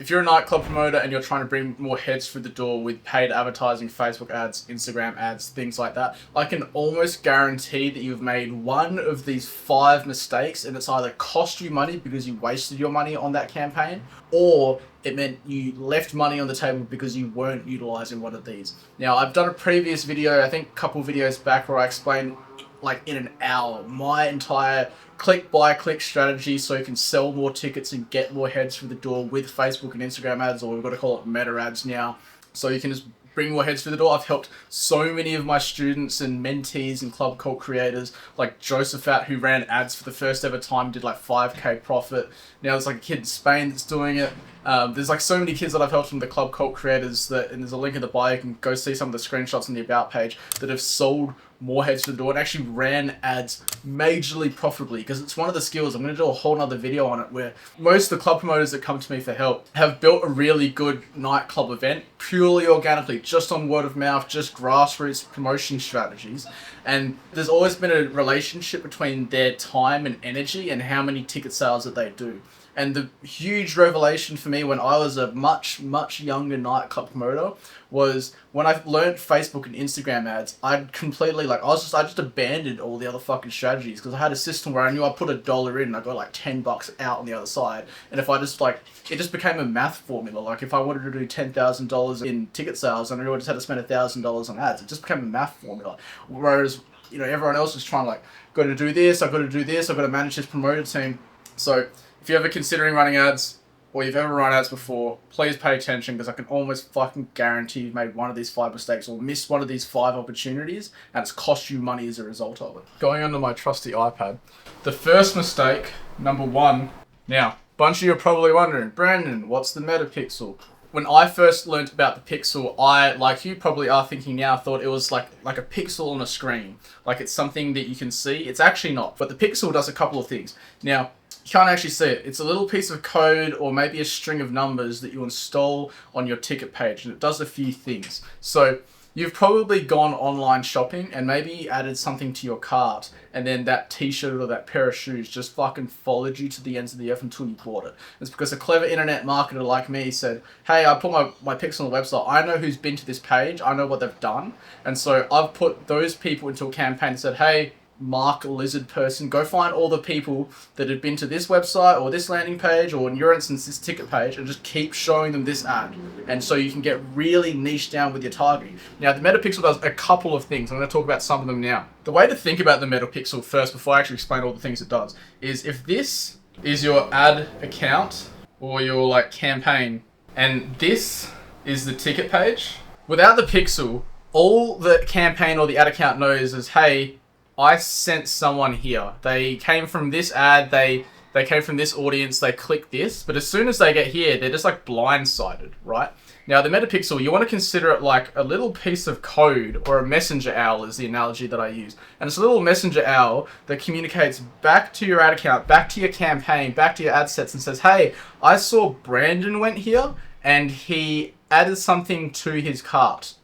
If you're a nightclub promoter and you're trying to bring more heads through the door with paid advertising, Facebook ads, Instagram ads, things like that, I can almost guarantee that you've made one of these 5 mistakes, and it's either cost you money because you wasted your money on that campaign, or it meant you left money on the table because you weren't utilizing one of these. Now, I've done a previous video, I think a couple videos back, where I explained, like in an hour, my entire click-by-click strategy so you can sell more tickets and get more heads through the door with Facebook and Instagram ads, or we've got to call it meta ads now, so you can just bring more heads through the door. I've helped so many of my students and mentees and club cult creators, like Josephat, who ran ads for the first ever time, did like 5k profit. Now there's like a kid in Spain that's doing it. There's like so many kids that I've helped from the club cult creators that, and there's a link in the bio, you can go see some of the screenshots in the about page, that have sold more heads to the door and actually ran ads majorly profitably, because it's one of the skills. I'm going to do a whole nother video on it, where most of the club promoters that come to me for help have built a really good nightclub event purely organically, just on word of mouth, just grassroots promotion strategies. And there's always been a relationship between their time and energy and how many ticket sales that they do. And the huge revelation for me when I was a much younger nightclub promoter was when I learned Facebook and Instagram ads, I'd completely, like, I just abandoned all the other fucking strategies, because I had a system where I knew I put $1 in and I got like $10 out on the other side. And if I just like, it just became a math formula. Like if I wanted to do $10,000 in ticket sales and I knew I just had to spend $1,000 on ads, it just became a math formula. Whereas, you know, everyone else was trying, like, got to do this, I've got to do this, I've got to manage this promoter team. So if you're ever considering running ads, or you've ever run ads before, please pay attention, because I can almost fucking guarantee you've made one of these 5 mistakes or missed one of these 5 opportunities, and it's cost you money as a result of it. Going onto my trusty iPad. The first mistake, number 1. Now, a bunch of you are probably wondering, Brandon, what's the MetaPixel? When I first learnt about the Pixel, I, like you probably are thinking now, thought it was like a pixel on a screen. Like it's something that you can see. It's actually not. But the Pixel does a couple of things. Now, you can't actually see it. It's a little piece of code or maybe a string of numbers that you install on your ticket page, and it does a few things. So you've probably gone online shopping and maybe added something to your cart, and then that t-shirt or that pair of shoes just fucking followed you to the ends of the earth until you bought it. It's because a clever internet marketer like me said, hey, I put my pixel on the website, I know who's been to this page, I know what they've done, and so I've put those people into a campaign and said, hey, Mark Lizard person, go find all the people that have been to this website or this landing page, or in your instance this ticket page, and just keep showing them this ad. And so you can get really niche down with your targeting. Now the MetaPixel does a couple of things. I'm going to talk about some of them now. The way to think about the MetaPixel first, before I actually explain all the things it does, is if this is your ad account or your like campaign, and this is the ticket page, without the pixel, all the campaign or the ad account knows is, hey, I sent someone here. They came from this ad, they came from this audience, they clicked this, but as soon as they get here, they're just like blindsided, right? Now the MetaPixel, you want to consider it like a little piece of code, or a messenger owl is the analogy that I use. And it's a little messenger owl that communicates back to your ad account, back to your campaign, back to your ad sets, and says, hey, I saw Brandon went here and he added something to his cart.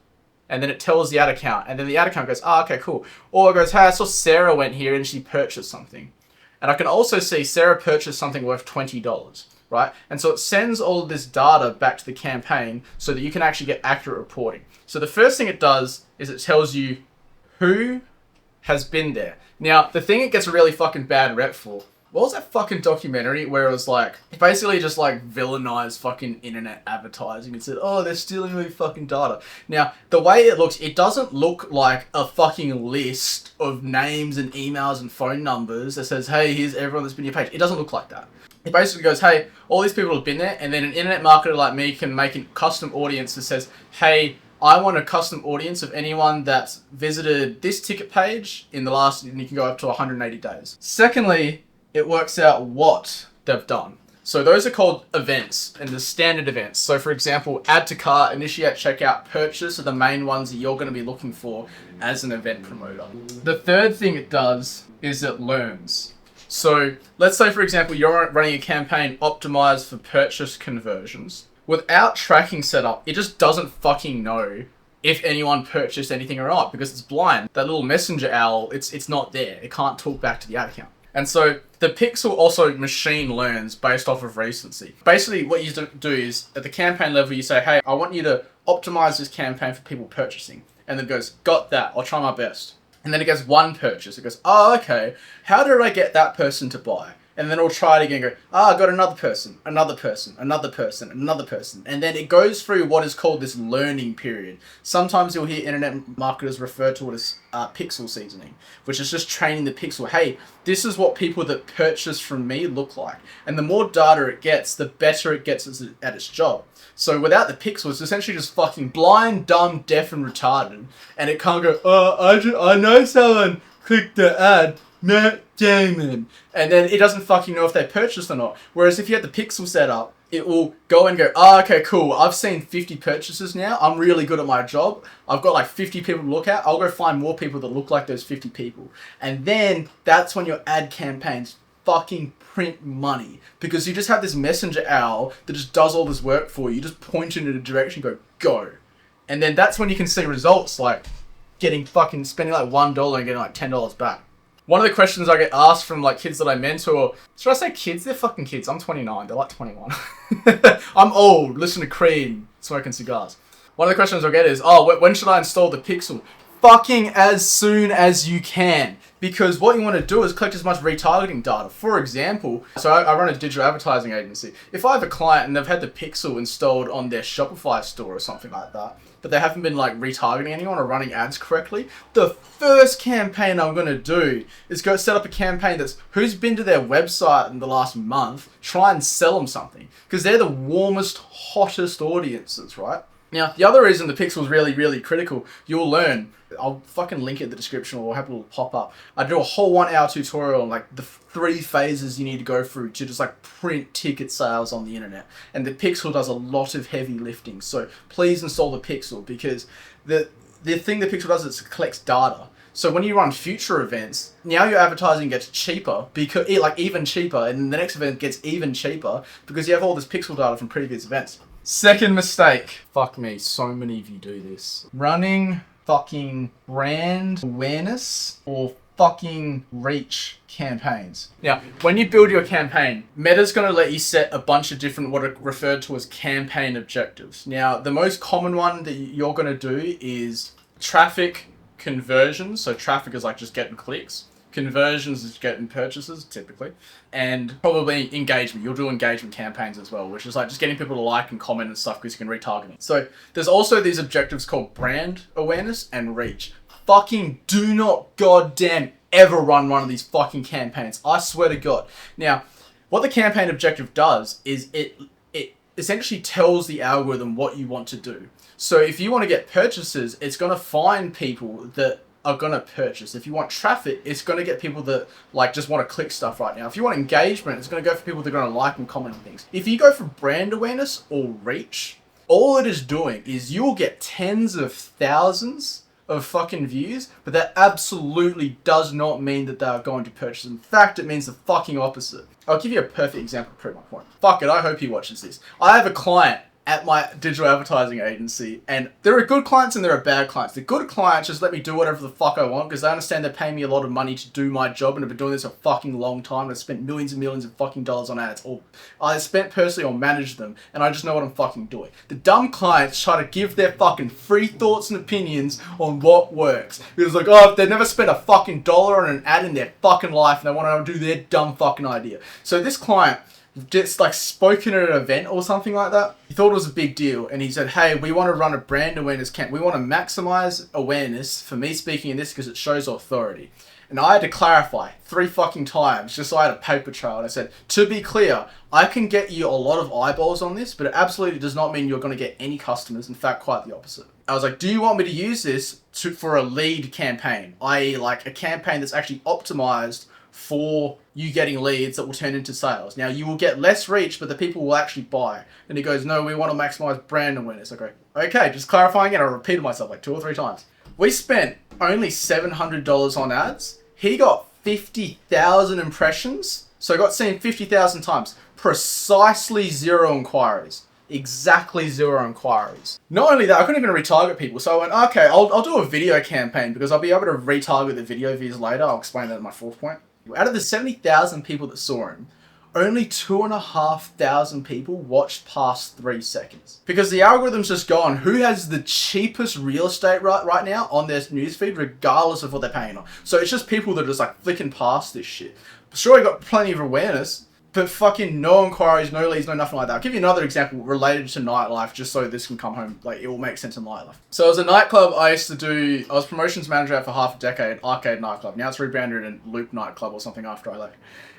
And then it tells the ad account, and then the ad account goes, oh, okay, cool. Or it goes, hey, I saw Sarah went here and she purchased something. And I can also see Sarah purchased something worth $20, right? And so it sends all of this data back to the campaign so that you can actually get accurate reporting. So the first thing it does is it tells you who has been there. Now, the thing it gets a really fucking bad rep for, what was that fucking documentary where it was like, basically just like villainized fucking internet advertising and said, oh, they're stealing my fucking data. Now, the way it looks, it doesn't look like a fucking list of names and emails and phone numbers that says, hey, here's everyone that's been your page. It doesn't look like that. It basically goes, hey, all these people have been there, and then an internet marketer like me can make a custom audience that says, hey, I want a custom audience of anyone that's visited this ticket page in the last, and you can go up to 180 days. Secondly, it works out what they've done. So those are called events, and the standard events. So for example, add to cart, initiate checkout, purchase are the main ones that you're going to be looking for as an event promoter. The third thing it does is it learns. So let's say, for example, you're running a campaign optimized for purchase conversions. Without tracking set up, it just doesn't fucking know if anyone purchased anything or not, because it's blind. That little messenger owl, it's not there. It can't talk back to the ad account. And so the pixel also machine learns based off of recency. Basically, what you do is at the campaign level, you say, hey, I want you to optimize this campaign for people purchasing. And then it goes, got that, I'll try my best. And then it goes one purchase. It goes, oh, okay, how did I get that person to buy? And then it'll try it again and go, I got another person, another person, another person, another person. And then it goes through what is called this learning period. Sometimes you'll hear internet marketers refer to it as pixel seasoning, which is just training the pixel. Hey, this is what people that purchase from me look like. And the more data it gets, the better it gets at its job. So without the pixel, it's essentially just fucking blind, dumb, deaf, and retarded. And it can't go, I know someone clicked the ad, Matt Damon. And then it doesn't fucking know if they purchased or not. Whereas if you had the pixel set up, it will go and go, okay, cool. I've seen 50 purchases now. I'm really good at my job. I've got like 50 people to look at. I'll go find more people that look like those 50 people. And then that's when your ad campaigns fucking print money. Because you just have this messenger owl that just does all this work for you. You just point it in a direction, go. And then that's when you can see results like spending like $1 and getting like $10 back. One of the questions I get asked from like kids that I mentor, should I say kids? They're fucking kids. I'm 29. They're like 21. I'm old. Listen to Cream. Smoking cigars. One of the questions I get is, when should I install the pixel? Fucking as soon as you can. Because what you want to do is collect as much retargeting data. For example, so I run a digital advertising agency. If I have a client and they've had the pixel installed on their Shopify store or something like that, but they haven't been like retargeting anyone or running ads correctly, the first campaign I'm going to do is go set up a campaign that's who's been to their website in the last month, try and sell them something. Because they're the warmest, hottest audiences, right? Now, the other reason the pixel is really, really critical, you'll learn, I'll fucking link it in the description or I'll have a little pop up. I do a whole 1 hour tutorial on like the 3 phases you need to go through to just like print ticket sales on the internet. And the pixel does a lot of heavy lifting. So please install the pixel because the thing the pixel does is it collects data. So when you run future events, now your advertising gets cheaper, because like even cheaper, and the next event gets even cheaper because you have all this pixel data from previous events. Second mistake. Fuck me, so many of you do this. Running fucking brand awareness or fucking reach campaigns. Now, when you build your campaign, Meta's going to let you set a bunch of different what are referred to as campaign objectives. Now, the most common one that you're going to do is traffic conversions. So traffic is like just getting clicks. Conversions is getting purchases, typically. And probably engagement. You'll do engagement campaigns as well, which is like just getting people to like and comment and stuff because you can retarget it. So there's also these objectives called brand awareness and reach. Fucking do not goddamn ever run one of these fucking campaigns. I swear to God. Now, what the campaign objective does is it essentially tells the algorithm what you want to do. So if you want to get purchases, it's going to find people that are going to purchase. If you want traffic, it's going to get people that like just want to click stuff right now. If you want engagement, it's going to go for people that are going to like and comment on things. If you go for brand awareness or reach, all it is doing is you'll get tens of thousands of fucking views, but that absolutely does not mean that they are going to purchase. In fact, it means the fucking opposite. I'll give you a perfect example to prove my point. Fuck it, I hope he watches this. I have a client at my digital advertising agency, and there are good clients and there are bad clients. The good clients just let me do whatever the fuck I want because they understand they're paying me a lot of money to do my job, and I've been doing this a fucking long time. I've spent millions and millions of fucking dollars on ads, or I spent personally or managed them, and I just know what I'm fucking doing. The dumb clients try to give their fucking free thoughts and opinions on what works. It's like, if they've never spent a fucking dollar on an ad in their fucking life and they want to do their dumb fucking idea. So this client just like spoken at an event or something like that. He thought it was a big deal, and he said, hey, we want to run a brand awareness camp. We want to maximize awareness for me speaking in this because it shows authority. And I had to clarify 3 fucking times just so I had a paper trail. And I said, to be clear, I can get you a lot of eyeballs on this, but it absolutely does not mean you're going to get any customers. In fact, quite the opposite. I was like, do you want me to use this for a lead campaign, i.e. like a campaign that's actually optimized for you getting leads that will turn into sales? Now, you will get less reach, but the people will actually buy. And he goes, no, we want to maximize brand awareness. I go, okay, just clarifying it. I repeated myself like 2 or 3 times. We spent only $700 on ads. He got 50,000 impressions. So I got seen 50,000 times. Precisely 0 inquiries. Exactly 0 inquiries. Not only that, I couldn't even retarget people. So I went, okay, I'll do a video campaign because I'll be able to retarget the video views later. I'll explain that in my 4th point. Out of the 70,000 people that saw him, only 2,500 people watched past 3 seconds. Because the algorithms just go on who has the cheapest real estate right now on their newsfeed, regardless of what they're paying on. So it's just people that are just like flicking past this shit. Sure, he got plenty of awareness, but fucking no inquiries, no leads, no nothing like that. I'll give you another example related to nightlife, just so this can come home, like, it will make sense in nightlife. So as a nightclub, I was promotions manager for half a decade, Arcade Nightclub. Now it's rebranded in Loop Nightclub or something after I left.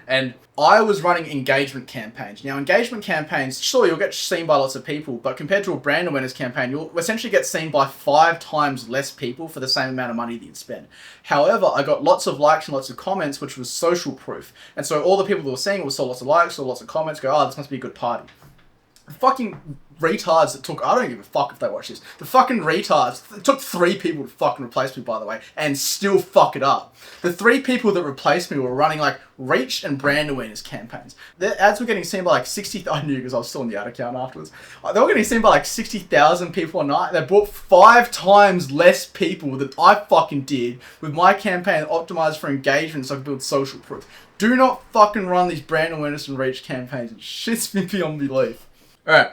And I was running engagement campaigns. Now, engagement campaigns, sure, you'll get seen by lots of people, but compared to a brand awareness campaign, you'll essentially get seen by 5 times less people for the same amount of money that you'd spend. However, I got lots of likes and lots of comments, which was social proof. And so all the people that were seeing it saw lots of likes, saw lots of comments, go, oh, this must be a good party. The fucking retards that took, I don't give a fuck if they watch this, the fucking retards, it took 3 people to fucking replace me, by the way, and still fuck it up. The 3 people that replaced me were running like reach and brand awareness campaigns. The ads were getting seen by like 60, I knew because I was still on the ad account afterwards. They were getting seen by like 60,000 people a night. They brought 5 times less people than I fucking did with my campaign optimized for engagement so I could build social proof. Do not fucking run these brand awareness and reach campaigns. It shits me beyond belief. Alright,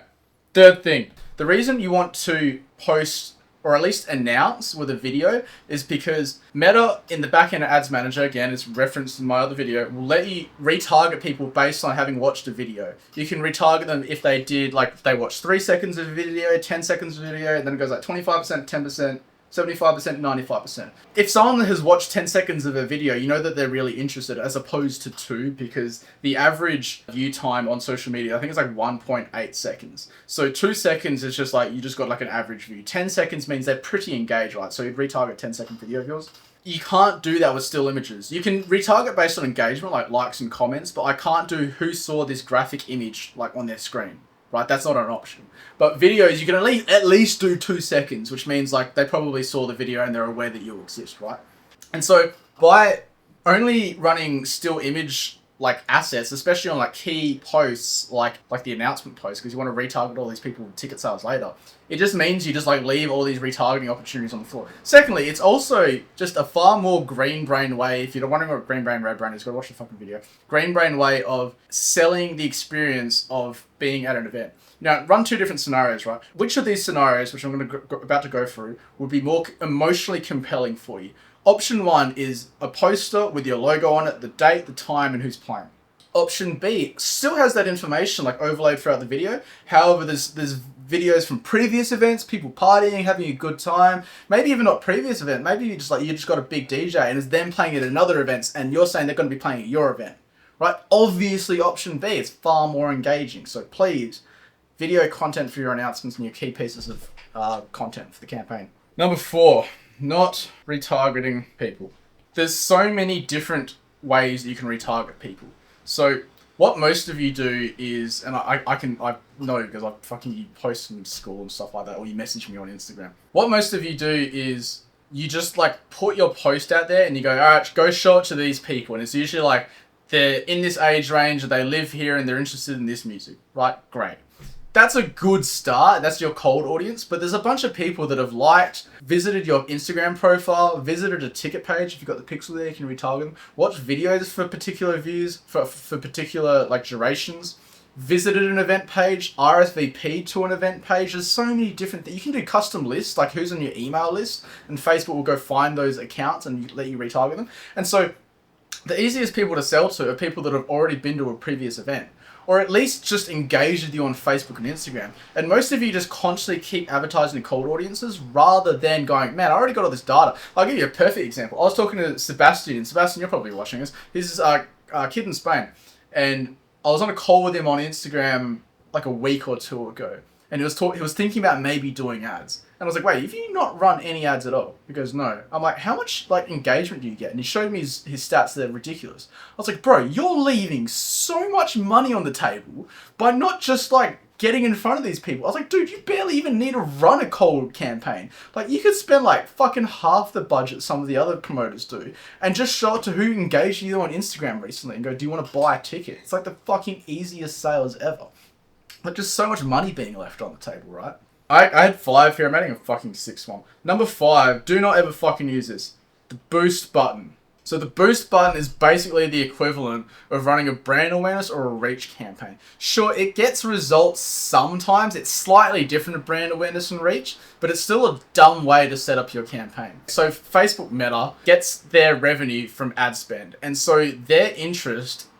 third thing. The reason you want to post or at least announce with a video is because Meta in the backend ads manager, again, it's referenced in my other video, will let you retarget people based on having watched a video. You can retarget them if they did, like, if they watched 3 seconds of a video, 10 seconds of a video, and then it goes like 25%, 10%, 75%, 95%. If someone has watched 10 seconds of a video, you know that they're really interested as opposed to 2, because the average view time on social media, I think it's like 1.8 seconds. So 2 seconds is just like, you just got like an average view. 10 seconds means they're pretty engaged, right? So you'd retarget 10-second video of yours. You can't do that with still images. You can retarget based on engagement, like likes and comments, but I can't do who saw this graphic image like on their screen. Right, that's not an option. But videos, you can at least do 2 seconds, which means like they probably saw the video and they're aware that you exist, right? And so by only running still image like assets, especially on like key posts, like the announcement post, because you want to retarget all these people with ticket sales later, it just means you just like leave all these retargeting opportunities on the floor. Secondly, it's also just a far more green brain way. If you're wondering what green brain, red brain is, go watch the fucking video. Green brain way of selling the experience of being at an event. Now, run 2 different scenarios, right? Which of these scenarios, which I'm about to go through, would be more emotionally compelling for you? Option 1 is a poster with your logo on it, the date, the time, and who's playing. Option B still has that information like overlaid throughout the video. However, there's videos from previous events, people partying, having a good time. Maybe even not previous event. Maybe you just got a big DJ and it's them playing at another event, and you're saying they're going to be playing at your event, right? Obviously, option B is far more engaging. So please, video content for your announcements and your key pieces of content for the campaign. Number 4. Not retargeting people. There's so many different ways that you can retarget people. So what most of you do is, and I know because I fucking you post in school and stuff like that, or you message me on Instagram. What most of you do is you just like put your post out there and you go, all right, go show it to these people. And it's usually like they're in this age range, they live here and they're interested in this music, right? Great. That's a good start. That's your cold audience. But there's a bunch of people that have liked, visited your Instagram profile, visited a ticket page. If you've got the pixel there, you can retarget them. Watch videos for particular views, for particular like durations. Visited an event page, RSVP to an event page. There's so many different things. You can do custom lists, like who's on your email list, and Facebook will go find those accounts and let you retarget them. And so the easiest people to sell to are people that have already been to a previous event, or at least just engage with you on Facebook and Instagram. And most of you just constantly keep advertising to cold audiences rather than going, man, I already got all this data. I'll give you a perfect example. I was talking to Sebastian. Sebastian, you're probably watching this. He's a kid in Spain. And I was on a call with him on Instagram like a week or 2 ago. And he was thinking about maybe doing ads. And I was like, wait, have you not run any ads at all? He goes, no. I'm like, how much like engagement do you get? And he showed me his stats. They're ridiculous. I was like, bro, you're leaving so much money on the table by not just like getting in front of these people. I was like, dude, you barely even need to run a cold campaign. Like, you could spend like fucking half the budget some of the other promoters do and just show it to who engaged you on Instagram recently and go, do you want to buy a ticket? It's like the fucking easiest sales ever. Like, just so much money being left on the table, right? I had 5 here. I'm adding a fucking 6th one. Number 5, do not ever fucking use this. The boost button. So the boost button is basically the equivalent of running a brand awareness or a reach campaign. Sure, it gets results sometimes. It's slightly different to brand awareness and reach, but it's still a dumb way to set up your campaign. So Facebook Meta gets their revenue from ad spend. And so their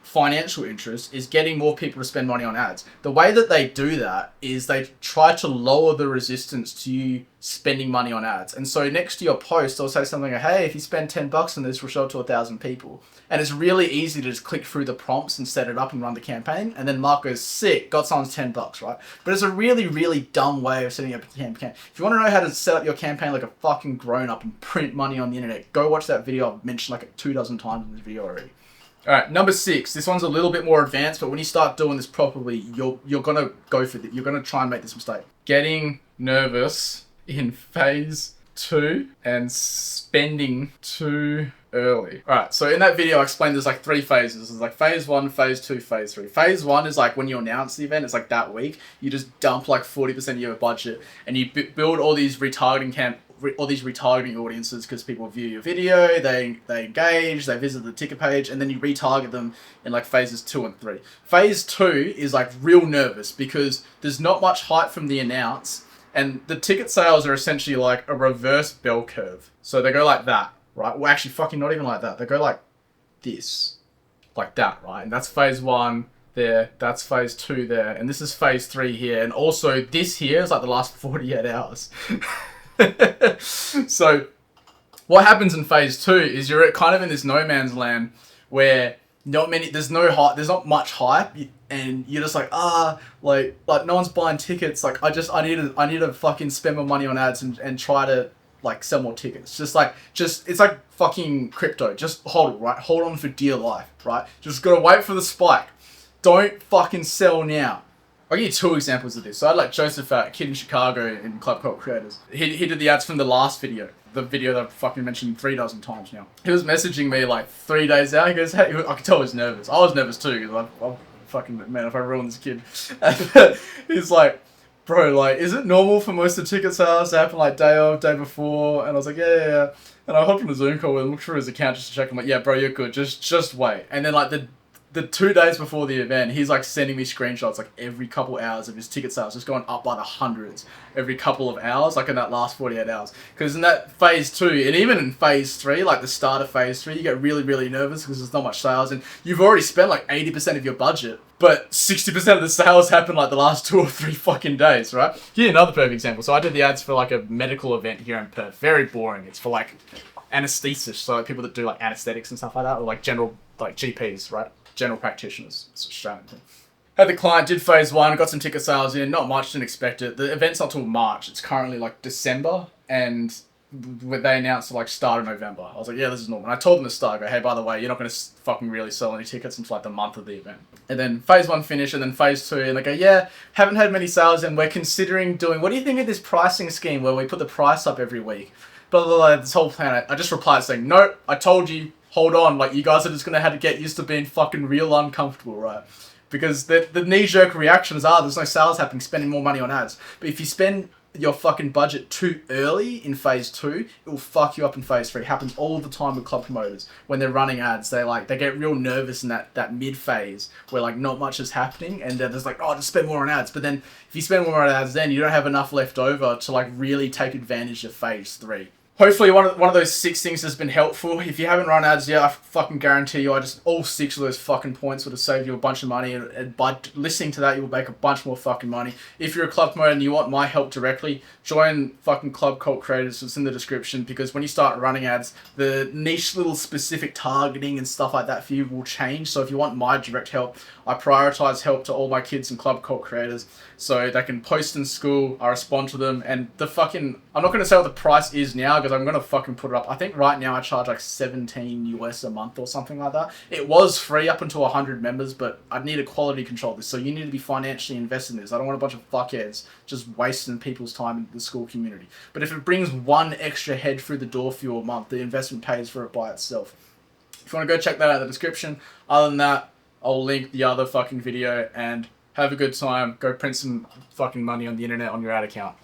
financial interest is getting more people to spend money on ads. The way that they do that is they try to lower the resistance to you spending money on ads. And so next to your post, they'll say something like, hey, if you spend $10 on this, we'll show it to 1,000 people. And it's really easy to just click through the prompts and set it up and run the campaign. And then Mark goes, sick, got someone's $10, right? But it's a really, really dumb way of setting up a campaign. If you want to know how to set up your campaign like a fucking grown-up and print money on the internet, go watch that video I've mentioned like 24 times in this video already. All right, number 6. This one's a little bit more advanced, but when you start doing this properly, you're gonna go for it. You're gonna try and make this mistake. Getting nervous in phase 2 and spending too early. All right, so in that video, I explained there's like 3 phases. There's like phase 1, phase 2, phase 3. Phase 1 is like when you announce the event. It's like that week. You just dump like 40% of your budget, and you build all these retargeting audiences because people view your video, they engage, they visit the ticket page, and then you retarget them in like phases 2 and 3. Phase 2 is like real nervous because there's not much hype from the announce, and the ticket sales are essentially like a reverse bell curve. So they go like that, right? Well, actually, fucking not even like that. They go like this, like that, right? And that's phase 1 there, that's phase 2 there, and this is phase 3 here, and also this here is like the last 48 hours. So what happens in phase 2 is you're kind of in this no man's land where there's not much hype, and you're just like, like no one's buying tickets. Like I need to fucking spend more money on ads and try to like sell more tickets. It's like fucking crypto. Just hold it, right? Hold on for dear life, right? Just gotta wait for the spike. Don't fucking sell now. I'll give you 2 examples of this. So I had like Joseph, a kid in Chicago in Club Cult Creators. He did the ads from the last video. The video that I've fucking mentioned 3 dozen times now. He was messaging me like 3 days out. He goes, hey, I could tell he was nervous. I was nervous too because I'm fucking, man, if I ruin this kid. He's like, bro, like, is it normal for most of the ticket sales to happen like day of, day before? And I was like, yeah. And I hopped on a Zoom call with him, looked through his account just to check. I'm like, yeah, bro, you're good. Just wait. And then like the 2 days before the event, he's like sending me screenshots like every couple hours of his ticket sales just going up by the hundreds every couple of hours, like in that last 48 hours. Because in that phase 2, and even in phase 3, like the start of phase 3, you get really, really nervous because there's not much sales, and you've already spent like 80% of your budget, but 60% of the sales happen like the last 2 or 3 fucking days, right? Here's another perfect example. So I did the ads for like a medical event here in Perth. Very boring. It's for like anesthesists, so like people that do like anesthetics and stuff like that, or like general like GPs, right? General practitioners. It's Australian thing. Had the client, did phase 1, got some ticket sales in, not much, didn't expect it. The event's not till March. It's currently like December, and they announced to like start in November. I was like, yeah, this is normal. And I told them to start, I go, hey, by the way, you're not going to fucking really sell any tickets until like the month of the event. And then phase 1 finished, and then phase 2, and they go, yeah, haven't had many sales, and we're considering doing, what do you think of this pricing scheme where we put the price up every week? Blah, blah, blah, this whole plan. I just replied saying, no, I told you, hold on, like you guys are just going to have to get used to being fucking real uncomfortable, right? Because the knee-jerk reactions are there's no sales happening, spending more money on ads. But if you spend your fucking budget too early in phase 2, it will fuck you up in phase 3. It happens all the time with club promoters. When they're running ads, they get real nervous in that mid-phase where like not much is happening, and they're just like, oh, just spend more on ads. But then if you spend more on ads, then you don't have enough left over to like really take advantage of phase 3. Hopefully one of those 6 things has been helpful. If you haven't run ads yet, I fucking guarantee you, all 6 of those fucking points would have saved you a bunch of money, and by listening to that, you will make a bunch more fucking money. If you're a club promoter and you want my help directly, join fucking Club Cult Creators. It's in the description, because when you start running ads, the niche little specific targeting and stuff like that for you will change. So if you want my direct help, I prioritize help to all my kids and Club Cult Creators so they can post in school, I respond to them, and I'm not going to say what the price is now because I'm going to fucking put it up. I think right now I charge like $17 US a month or something like that. It was free up until 100 members, but I need a quality control this, so you need to be financially invested in this. I don't want a bunch of fuckheads just wasting people's time in the school community. But if it brings 1 extra head through the door for you a month, the investment pays for it by itself. If you want to go check that out in the description. Other than that, I'll link the other fucking video, and have a good time. Go print some fucking money on the internet on your ad account.